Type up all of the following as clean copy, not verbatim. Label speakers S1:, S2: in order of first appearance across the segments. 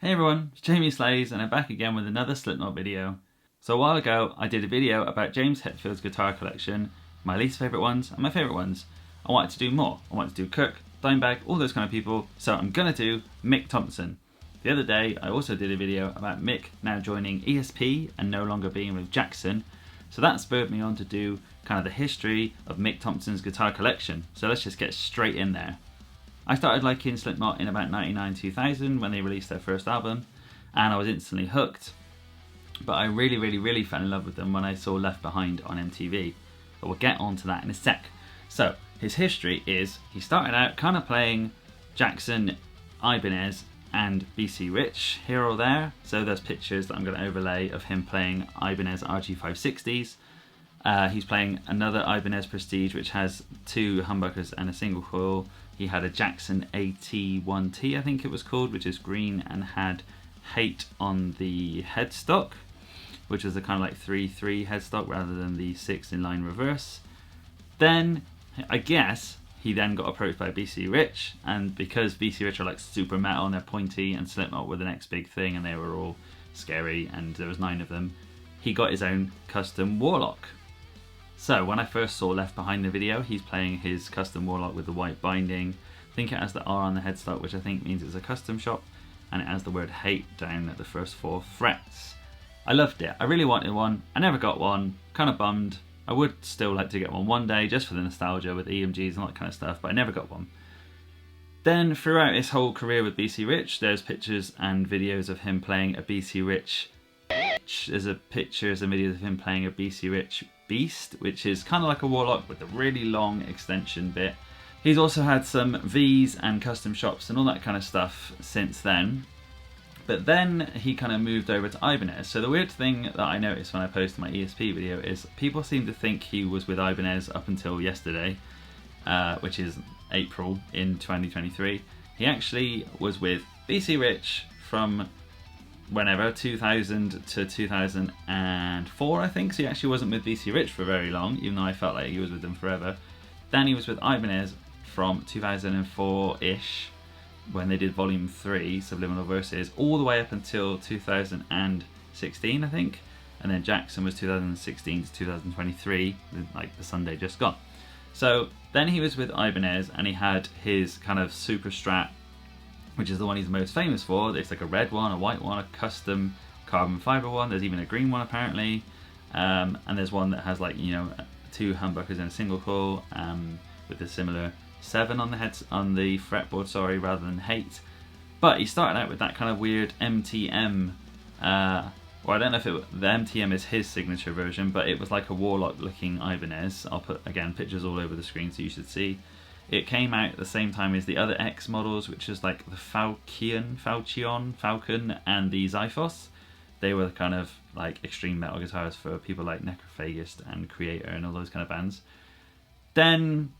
S1: Hey everyone, it's Jamie Slays and I'm back again with another Slipknot video. So a while ago I did a video about James Hetfield's guitar collection, my least favourite ones and my favourite ones. I wanted to do more. I wanted to do Cook, Dimebag, all those kind of people, so I'm gonna do Mick Thomson. The other day I also did a video about Mick now joining ESP and no longer being with Jackson, so that spurred me on to do kind of the history of Mick Thomson's guitar collection. So let's just get straight in there. I started liking Slipknot in about 99-2000 when they released their first album, and I was instantly hooked. But I really fell in love with them when I saw Left Behind on MTV. But we'll get on to that in a sec. So his history is he started out kind of playing Jackson, Ibanez and BC Rich here or there. So there's pictures that I'm going to overlay of him playing Ibanez RG560s. He's playing another Ibanez Prestige which has two humbuckers and a single coil. He had a Jackson AT1T, I think it was called, which is green and had Hate on the headstock, which was a kind of like 3-3 headstock rather than the 6 inline reverse. Then, I guess, he then got approached by BC Rich, and because BC Rich are like super metal and they're pointy and Slipknot were the next big thing and they were all scary and there was 9 of them, he got his own custom Warlock. So when I first saw Left Behind the video, he's playing his custom Warlock with the white binding. I think it has the R on the headstock, which I think means it's a custom shop, and it has the word hate down at the first 4 frets. I loved it. I really wanted one. I never got one. Kind of bummed. I would still like to get one day just for the nostalgia with EMGs and all that kind of stuff, but I never got one. Then throughout his whole career with BC Rich, there's pictures and videos of him playing a BC Rich. There's pictures and videos of him playing a BC Rich Beast, which is kind of like a Warlock with a really long extension bit. He's also had some V's and custom shops and all that kind of stuff since then. But then he kind of moved over to Ibanez. So the weird thing that I noticed when I posted my ESP video is people seem to think he was with Ibanez up until yesterday, which is April in 2023. He actually was with BC Rich from whenever, 2000 to 2004 I think, so he actually wasn't with BC Rich for very long, even though I felt like he was with them forever. Then he was with Ibanez from 2004-ish, when they did volume 3, Subliminal Verses, all the way up until 2016 I think, and then Jackson was 2016 to 2023, like the Sunday just gone. So then he was with Ibanez and he had his kind of Super Strat, which is the one he's most famous for. It's like a red one, a white one, a custom carbon fiber one. There's even a green one apparently, and there's one that has like, you know, 2 humbuckers and a single coil with a similar 7 on the fretboard, sorry, rather than Hate. But he started out with that kind of weird MTM. Well, I don't know if the MTM is his signature version, but it was like a Warlock-looking Ibanez. I'll put again pictures all over the screen so you should see. It came out at the same time as the other X models, which is like the Falcon, and the Xiphos. They were kind of like extreme metal guitars for people like Necrophagist and Creator and all those kind of bands. Then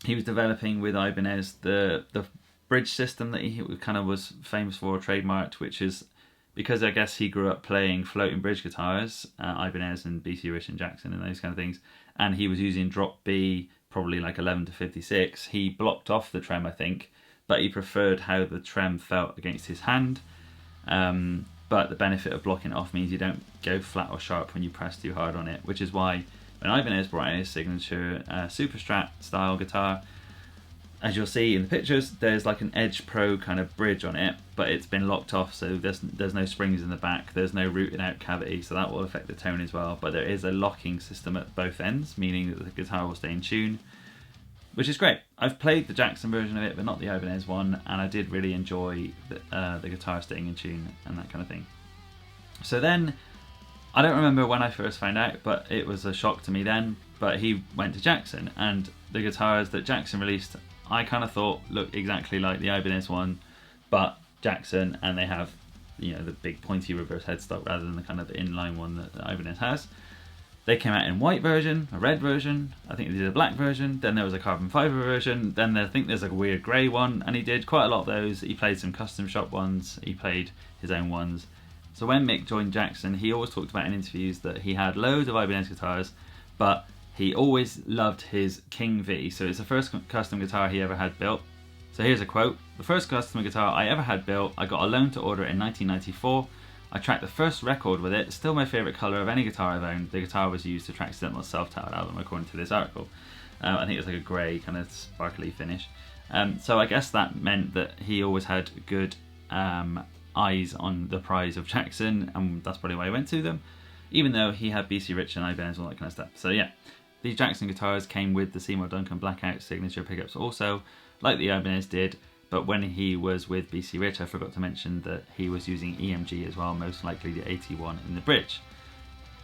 S1: he was developing with Ibanez the bridge system that he kind of was famous for, trademarked, which is because I guess he grew up playing floating bridge guitars, Ibanez and BC Rich and Jackson and those kind of things, and he was using drop B, probably like 11 to 56. He blocked off the trem, I think, but he preferred how the trem felt against his hand. But the benefit of blocking it off means you don't go flat or sharp when you press too hard on it, which is why when Ibanez brought out his signature Super Strat style guitar, as you'll see in the pictures, there's like an Edge Pro kind of bridge on it, but it's been locked off, so there's no springs in the back, there's no rooted out cavity, so that will affect the tone as well. But there is a locking system at both ends, meaning that the guitar will stay in tune, which is great. I've played the Jackson version of it, but not the Ibanez one, and I did really enjoy the guitar staying in tune and that kind of thing. So then, I don't remember when I first found out, but it was a shock to me then, but he went to Jackson, and the guitars that Jackson released I kind of thought looked exactly like the Ibanez one, but Jackson, and they have, you know, the big pointy reverse headstock rather than the kind of inline one that the Ibanez has. They came out in white version, a red version, I think they did a black version, then there was a carbon fiber version, then I think there's like a weird grey one, and he did quite a lot of those. He played some custom shop ones, he played his own ones. So when Mick joined Jackson, he always talked about in interviews that he had loads of Ibanez guitars, but he always loved his King V. So it's the first custom guitar he ever had built, So here's a quote. "The first custom guitar I ever had built, I got a loan to order in 1994. I tracked the first record with it, still my favourite colour of any guitar I've owned. The guitar was used to track Slipknot's self-titled album, according to this article." I think it's like a grey kind of sparkly finish. So I guess that meant that he always had good eyes on the prize of Jackson, and that's probably why he went to them, even though he had BC Rich and Ibanez and all that kind of stuff. So yeah, these Jackson guitars came with the Seymour Duncan Blackout signature pickups also, like the Ibanez did, but when he was with BC Rich, I forgot to mention that he was using EMG as well, most likely the 81 in the bridge.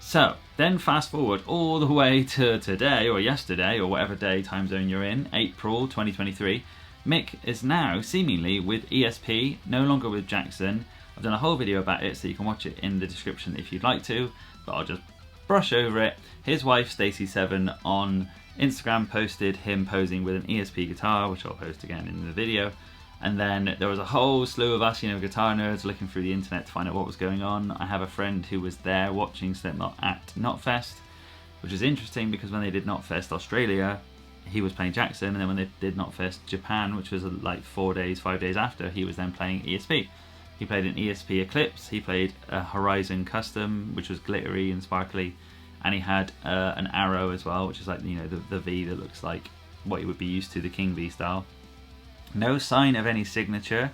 S1: So, then fast forward all the way to today, or yesterday, or whatever day time zone you're in, April 2023, Mick is now seemingly with ESP, no longer with Jackson. I've done a whole video about it, so you can watch it in the description if you'd like to, but I'll just brush over it. His wife, Stacey7, on Instagram posted him posing with an ESP guitar, which I'll post again in the video. And then there was a whole slew of us, guitar nerds looking through the internet to find out what was going on. I have a friend who was there watching Slipknot at Knotfest, which is interesting because when they did Knotfest Australia, he was playing Jackson, and then when they did Knotfest Japan, which was like 5 days after, he was then playing ESP. He played an ESP Eclipse, he played a Horizon Custom, which was glittery and sparkly, and he had an Arrow as well, which is like, the V that looks like what you would be used to, the King V style. No sign of any signature,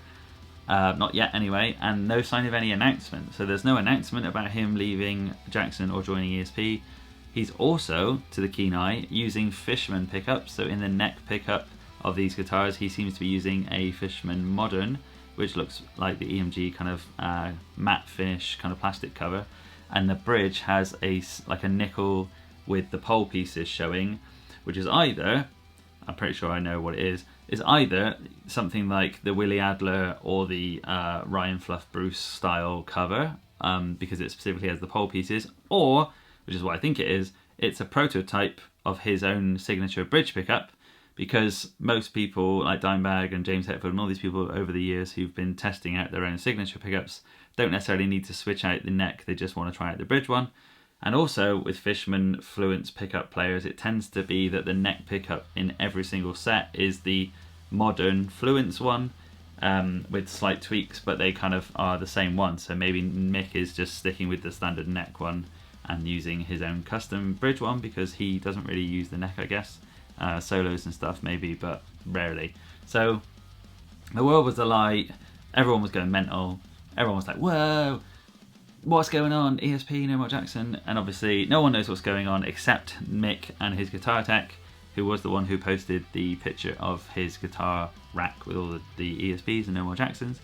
S1: not yet anyway, and no sign of any announcement. So there's no announcement about him leaving Jackson or joining ESP. He's also, to the keen eye, using Fishman pickups. So in the neck pickup of these guitars, he seems to be using a Fishman Modern, which looks like the EMG kind of matte finish kind of plastic cover. And the bridge has like a nickel with the pole pieces showing, which is either, I'm pretty sure I know what it is either something like the Willie Adler or the Ryan Fluff Bruce style cover, because it specifically has the pole pieces, or, which is what I think it is, it's a prototype of his own signature bridge pickup, because most people like Dimebag and James Hetfield and all these people over the years who've been testing out their own signature pickups don't necessarily need to switch out the neck, they just want to try out the bridge one. And also with Fishman Fluence pickup players, it tends to be that the neck pickup in every single set is the modern Fluence one, with slight tweaks, but they kind of are the same one. So maybe Mick is just sticking with the standard neck one and using his own custom bridge one because he doesn't really use the neck, I guess. Solos and stuff maybe, but rarely. So the world was alight, everyone was going mental, everyone was like, whoa, what's going on? ESP, no more Jackson. And obviously no one knows what's going on except Mick and his guitar tech, who was the one who posted the picture of his guitar rack with all the ESPs and no more Jacksons.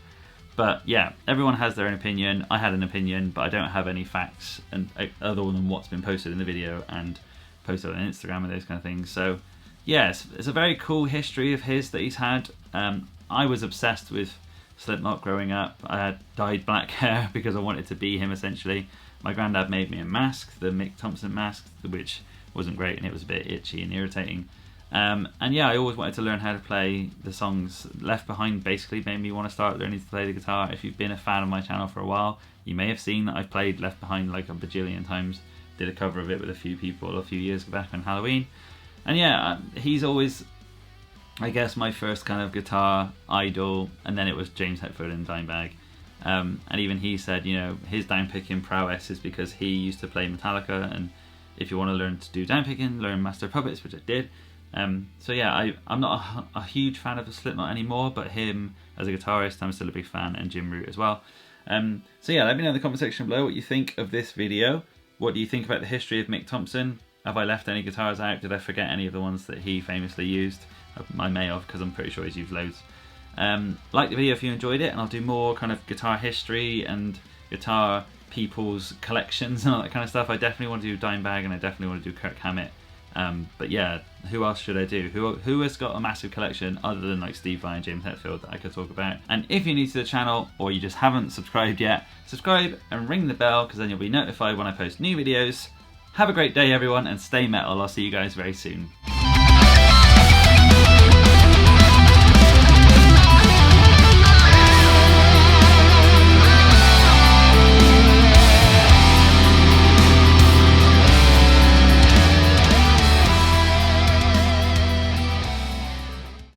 S1: But yeah, everyone has their own opinion. I had an opinion, but I don't have any facts and other than what's been posted in the video and posted on Instagram and those kind of things. So yes, it's a very cool history of his that he's had. I was obsessed with Slipknot growing up. I had dyed black hair because I wanted to be him essentially. My granddad made me a mask, the Mick Thomson mask, which wasn't great and it was a bit itchy and irritating. And yeah, I always wanted to learn how to play the songs. Left Behind basically made me want to start learning to play the guitar. If you've been a fan of my channel for a while, you may have seen that I've played Left Behind like a bajillion times. Did a cover of it with a few people a few years back on Halloween. And yeah, he's always, I guess, my first kind of guitar idol, and then it was James Hetfield and Dimebag. And even he said, his downpicking prowess is because he used to play Metallica, and if you want to learn to do downpicking, learn Master of Puppets, which I did. So yeah, I'm not a huge fan of Slipknot anymore, but him as a guitarist, I'm still a big fan, and Jim Root as well. So yeah, let me know in the comment section below what you think of this video. What do you think about the history of Mick Thomson? Have I left any guitars out? Did I forget any of the ones that he famously used? I may have, because I'm pretty sure he's used loads. Like the video if you enjoyed it, and I'll do more kind of guitar history and guitar people's collections and all that kind of stuff. I definitely want to do Dimebag and I definitely want to do Kirk Hammett. But yeah, who else should I do? Who has got a massive collection other than like Steve Vai and James Hetfield that I could talk about? And if you're new to the channel or you just haven't subscribed yet, subscribe and ring the bell because then you'll be notified when I post new videos. Have a great day everyone and stay metal. I'll see you guys very soon.